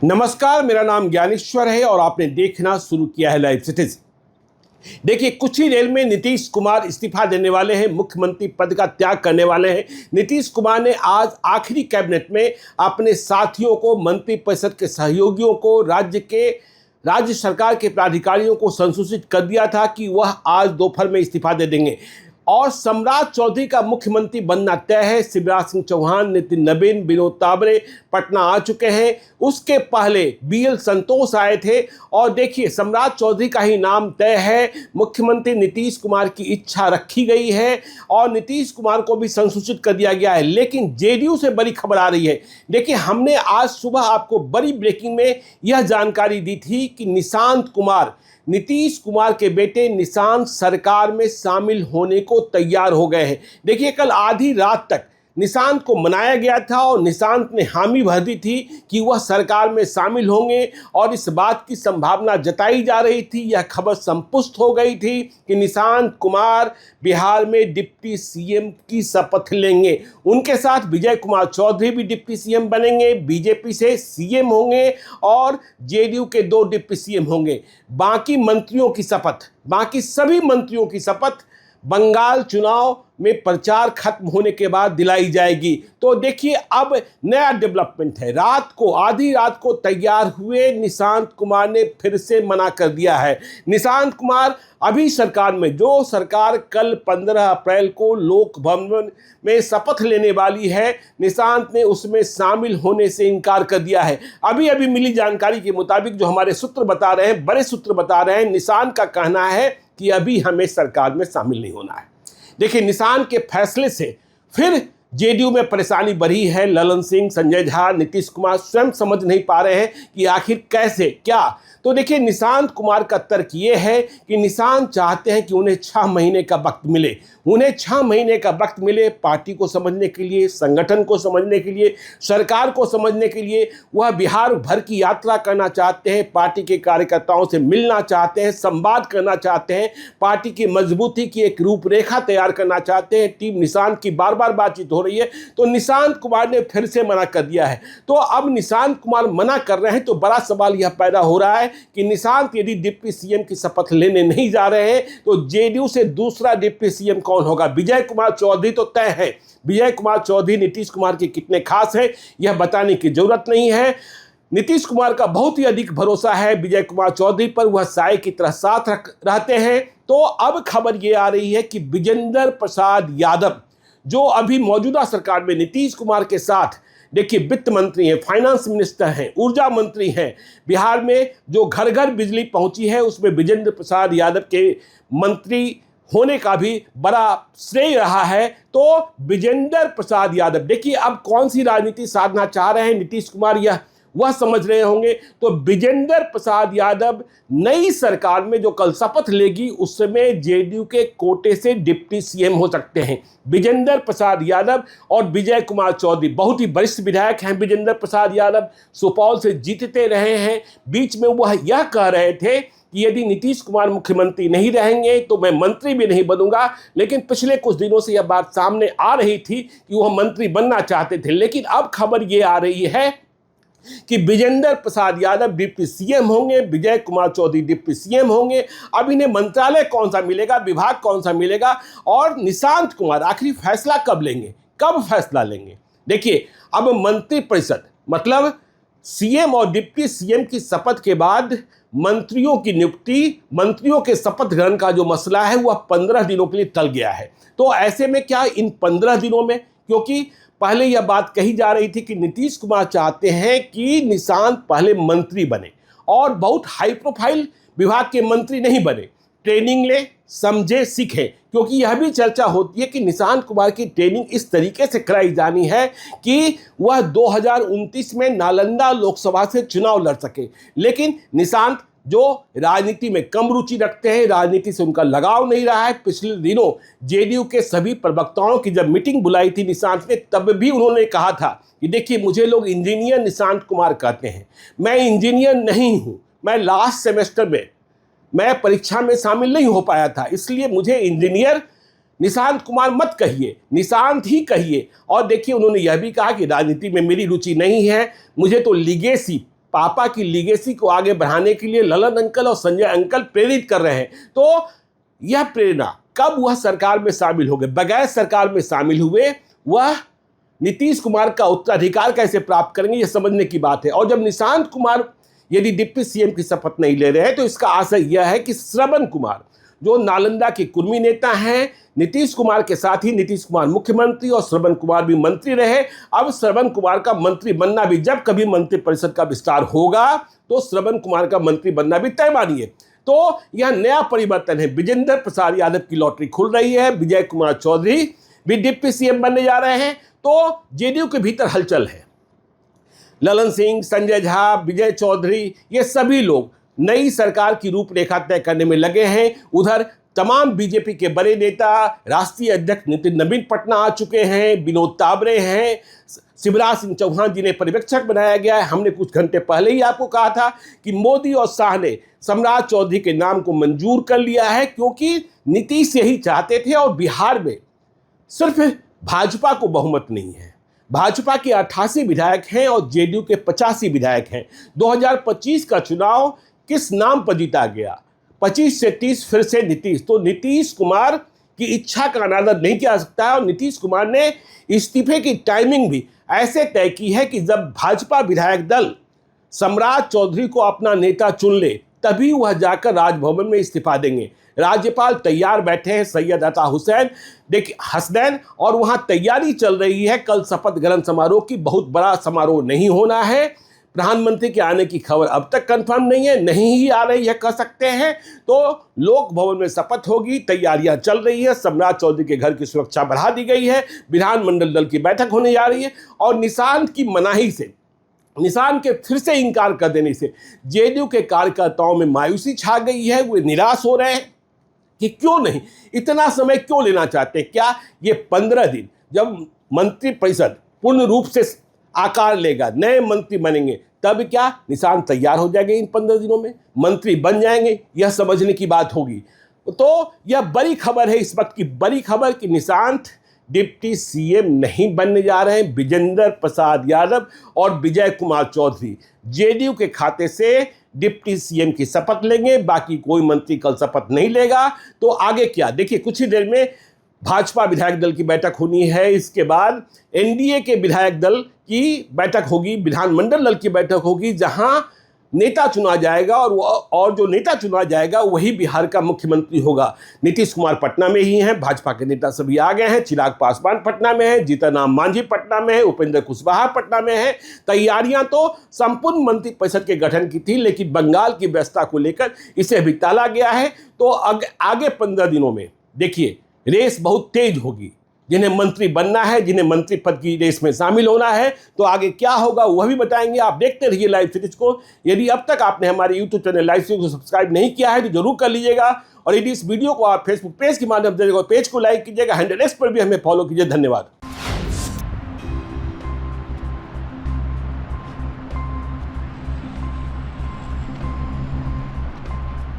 नमस्कार, मेरा नाम ज्ञानेश्वर है और आपने देखना शुरू किया है लाइव सिटीजन। देखिए, कुछ ही देर में नीतीश कुमार इस्तीफा देने वाले हैं, मुख्यमंत्री पद का त्याग करने वाले हैं। नीतीश कुमार ने आज आखिरी कैबिनेट में अपने साथियों को, मंत्रिपरिषद के सहयोगियों को, राज्य सरकार के पदाधिकारियों को संसूचित कर दिया था कि वह आज दोपहर में इस्तीफा दे देंगे और सम्राट चौधरी का मुख्यमंत्री बनना तय है। शिवराज सिंह चौहान, नितिन नवीन, विनोद तावड़े पटना आ चुके हैं। उसके पहले बीएल संतोष आए थे और देखिए, सम्राट चौधरी का ही नाम तय है। मुख्यमंत्री नीतीश कुमार की इच्छा रखी गई है और नीतीश कुमार को भी संसूचित कर दिया गया है। लेकिन जेडीयू से बड़ी खबर आ रही है। देखिए, हमने आज सुबह आपको बड़ी ब्रेकिंग में यह जानकारी दी थी कि निशांत कुमार, नीतीश कुमार के बेटे निशांत, सरकार में शामिल होने को तैयार हो गए हैं। देखिए, कल आधी रात तक निशांत को मनाया गया था और निशांत ने हामी भर दी थी कि वह सरकार में शामिल होंगे और इस बात की संभावना जताई जा रही थी। यह खबर संपुष्ट हो गई थी कि निशांत कुमार बिहार में डिप्टी सीएम की शपथ लेंगे। उनके साथ विजय कुमार चौधरी भी डिप्टी सीएम बनेंगे, बीजेपी से सीएम होंगे और जेडीयू के 2 डिप्टी सीएम होंगे। बाकी मंत्रियों की शपथ, बाकी सभी मंत्रियों की शपथ बंगाल चुनाव में प्रचार खत्म होने के बाद दिलाई जाएगी। तो देखिए, अब नया डेवलपमेंट है। आधी रात को तैयार हुए निशांत कुमार ने फिर से मना कर दिया है। निशांत कुमार अभी सरकार में, जो सरकार कल 15 अप्रैल को लोक भवन में शपथ लेने वाली है, निशांत ने उसमें शामिल होने से इनकार कर दिया है। अभी मिली जानकारी के मुताबिक, जो हमारे सूत्र बता रहे हैं, बड़े सूत्र बता रहे हैं, निशांत का कहना है कि अभी हमें सरकार में शामिल नहीं होना है। देखिए, निशांत के फैसले से फिर जेडीयू में परेशानी बढ़ी है। ललन सिंह, संजय झा, नीतीश कुमार स्वयं समझ नहीं पा रहे हैं कि आखिर कैसे क्या। तो देखिए, निशांत कुमार का तर्क ये है कि निशांत चाहते हैं कि उन्हें 6 महीने का वक्त मिले। उन्हें 6 महीने का वक्त मिले पार्टी को समझने के लिए, संगठन को समझने के लिए, सरकार को समझने के लिए। वह बिहार भर की यात्रा करना चाहते हैं, पार्टी के कार्यकर्ताओं से मिलना चाहते हैं, संवाद करना चाहते हैं, पार्टी की मजबूती की एक रूपरेखा तैयार करना चाहते हैं। टीम निशांत की बार बार बातचीत हो रही है, तो निशांत कुमार ने फिर से मना कर दिया है। तो अब निशांत कुमार मना कर रहे हैं तो बड़ा सवाल यह पैदा हो रहा है कि निशांत यदि डिप्टी सीएम की शपथ लेने नहीं जा रहे हैं तो जेडीयू से दूसरा डिप्टी सीएम कौन होगा? विजय कुमार चौधरी तो तय है। विजय कुमार चौधरी नीतीश कुमार के कितने खास हैं यह बताने की जरूरत नहीं है। नीतीश कुमार का बहुत ही अधिक भरोसा है विजय कुमार चौधरी पर, वह साय की तरह साथ रहते हैं। तो अब खबर यह आ रही है कि विजेंद्र प्रसाद यादव, जो अभी मौजूदा सरकार में नीतीश कुमार के साथ, देखिए, वित्त मंत्री हैं, फाइनेंस मिनिस्टर हैं, ऊर्जा मंत्री हैं, बिहार में जो घर घर बिजली पहुंची है उसमें विजेंद्र प्रसाद यादव के मंत्री होने का भी बड़ा श्रेय रहा है। तो विजेंद्र प्रसाद यादव, देखिए, अब कौन सी राजनीति साधना चाह रहे हैं नीतीश कुमार, वह समझ रहे होंगे। तो विजेंद्र प्रसाद यादव नई सरकार में जो कल शपथ लेगी उसमें जेडीयू के कोटे से डिप्टी सीएम हो सकते हैं। विजेंद्र प्रसाद यादव और विजय कुमार चौधरी बहुत ही वरिष्ठ विधायक हैं। विजेंद्र प्रसाद यादव सुपौल से जीतते रहे हैं। बीच में वह यह कह रहे थे कि यदि नीतीश कुमार मुख्यमंत्री नहीं रहेंगे तो मैं मंत्री भी नहीं बनूंगा। लेकिन पिछले कुछ दिनों से यह बात सामने आ रही थी कि वह मंत्री बनना चाहते थे। लेकिन अब खबर यह आ रही है कि विजेंद्र प्रसाद यादव डिप्टी सीएम होंगे, विजय कुमार चौधरी डिप्टी सीएम होंगे। अब इन्हें मंत्रालय कौन सा मिलेगा, विभाग कौन सा मिलेगा, और निशांत कुमार आखिरी फैसला कब लेंगे, कब फैसला लेंगे? देखिए, अब मंत्रिपरिषद मतलब सीएम और डिप्टी सीएम की शपथ के बाद मंत्रियों की नियुक्ति, मंत्रियों के शपथ ग्रहण का जो मसला है वह 15 दिनों के लिए टल गया है। तो ऐसे में क्या इन 15 दिनों में, क्योंकि पहले यह बात कही जा रही थी कि नीतीश कुमार चाहते हैं कि निशांत पहले मंत्री बने और बहुत हाई प्रोफाइल विभाग के मंत्री नहीं बने, ट्रेनिंग ले, समझे, सीखे। क्योंकि यह भी चर्चा होती है कि निशांत कुमार की ट्रेनिंग इस तरीके से कराई जानी है कि वह 2029 में नालंदा लोकसभा से चुनाव लड़ सके। लेकिन निशांत जो राजनीति में कम रुचि रखते हैं, राजनीति से उनका लगाव नहीं रहा है। पिछले दिनों जेडीयू के सभी प्रवक्ताओं की जब मीटिंग बुलाई थी निशांत ने, तब भी उन्होंने कहा था कि देखिए, मुझे लोग इंजीनियर निशांत कुमार कहते हैं, मैं इंजीनियर नहीं हूं, मैं लास्ट सेमेस्टर में मैं परीक्षा में शामिल नहीं हो पाया था, इसलिए मुझे इंजीनियर निशांत कुमार मत कहिए, निशांत ही कहिए। और देखिए, उन्होंने यह भी कहा कि राजनीति में मेरी रुचि नहीं है, मुझे तो लीगेसी, पापा की लीगेसी को आगे बढ़ाने के लिए ललन अंकल और संजय अंकल प्रेरित कर रहे हैं। तो यह प्रेरणा कब वह सरकार में शामिल हो गए, बगैर सरकार में शामिल हुए वह नीतीश कुमार का उत्तराधिकार कैसे प्राप्त करेंगे, यह समझने की बात है। और जब निशांत कुमार यदि डिप्टी सीएम की शपथ नहीं ले रहे हैं तो इसका आशय यह है कि श्रवण कुमार जो नालंदा के कुर्मी नेता हैं, नीतीश कुमार के साथ ही नीतीश कुमार मुख्यमंत्री और श्रवण कुमार भी मंत्री रहे। अब श्रवण कुमार का मंत्री बनना भी, जब कभी मंत्रिपरिषद का विस्तार होगा तो श्रवण कुमार का मंत्री बनना भी तय मानिए। तो यह नया परिवर्तन है। विजेंद्र प्रसाद यादव की लॉटरी खुल रही है, विजय कुमार चौधरी भी डिप्टी सीएम बनने जा रहे हैं। तो जेडीयू के भीतर हलचल है। ललन सिंह, संजय झा, विजय चौधरी, ये सभी लोग नई सरकार की रूपरेखा तय करने में लगे हैं। उधर तमाम बीजेपी के बड़े नेता, राष्ट्रीय अध्यक्ष नवीन पटना आ चुके हैं, विनोद तावरे हैं, शिवराज सिंह चौहान जिन्हें पर्यवेक्षक बनाया गया है। हमने कुछ घंटे पहले ही आपको कहा था कि मोदी और शाह ने सम्राट चौधरी के नाम को मंजूर कर लिया है, क्योंकि नीतीश यही चाहते थे। और बिहार में सिर्फ भाजपा को बहुमत नहीं है, भाजपा के 88 विधायक हैं और जेडीयू के 85 विधायक हैं। 2025 का चुनाव किस नाम पर जीता गया? 25 से 30 फिर से नीतीश। तो नीतीश कुमार की इच्छा का अनादर नहीं किया जा सकता है। और नीतीश कुमार ने इस्तीफे की टाइमिंग भी ऐसे तय की है कि जब भाजपा विधायक दल सम्राट चौधरी को अपना नेता चुन ले तभी वह जाकर राजभवन में इस्तीफा देंगे। राज्यपाल तैयार बैठे हैं, सैयद अता हुसैन देखिए हसनैन, और वहां तैयारी चल रही है। कल शपथ ग्रहण समारोह की, बहुत बड़ा समारोह नहीं होना है। प्रधानमंत्री के आने की खबर अब तक कंफर्म नहीं है, नहीं ही आ रही है कह सकते हैं। तो लोक भवन में शपथ होगी, तैयारियां चल रही है। सम्राट चौधरी के घर की सुरक्षा बढ़ा दी गई है। विधानमंडल दल की बैठक होने जा रही है। और निशांत की मनाही से, निशांत के फिर से इनकार कर देने से जेडीयू के कार्यकर्ताओं में मायूसी छा गई है। वे निराश हो रहे हैं कि क्यों नहीं, इतना समय क्यों लेना चाहते हैं। क्या ये 15 दिन जब मंत्रिपरिषद पूर्ण रूप से आकार लेगा, नए मंत्री बनेंगे, तब क्या निशांत तैयार हो जाएंगे? इन 15 दिनों में मंत्री बन जाएंगे? यह समझने की बात होगी। तो यह बड़ी खबर है, इस वक्त की बड़ी खबर कि निशांत डिप्टी सीएम नहीं बनने जा रहे हैं। विजेंद्र प्रसाद यादव और विजय कुमार चौधरी जेडीयू के खाते से डिप्टी सीएम की शपथ लेंगे। बाकी कोई मंत्री कल शपथ नहीं लेगा। तो आगे क्या, देखिए कुछ ही देर में भाजपा विधायक दल की बैठक होनी है। इसके बाद एनडीए के विधायक दल की बैठक होगी, विधानमंडल दल की बैठक होगी, जहां नेता चुना जाएगा। और जो नेता चुना जाएगा वही बिहार का मुख्यमंत्री होगा। नीतीश कुमार पटना में ही हैं, भाजपा के नेता सभी आ गए हैं। चिराग पासवान पटना में है, जीतन राम मांझी पटना में है, उपेंद्र कुशवाहा पटना में है। तैयारियां तो संपूर्ण मंत्रिपरिषद के गठन की थी, लेकिन बंगाल की व्यवस्था को लेकर इसे अभी टाला गया है। तो आगे 15 दिनों में देखिए रेस बहुत तेज होगी। जिन्हें मंत्री बनना है, जिन्हें मंत्री पद की रेस में शामिल होना है, तो आगे क्या होगा वह भी बताएंगे। आप देखते रहिए लाइव सीरीज को। यदि अब तक आपने हमारे यूट्यूब चैनल लाइव सीरीज को सब्सक्राइब नहीं किया है तो जरूर कर लीजिएगा। और यदि इस वीडियो को आप फेसबुक पेज के माध्यम से पेज को लाइक कीजिएगा, हैंडल एक्स पर भी हमें फॉलो कीजिए। धन्यवाद।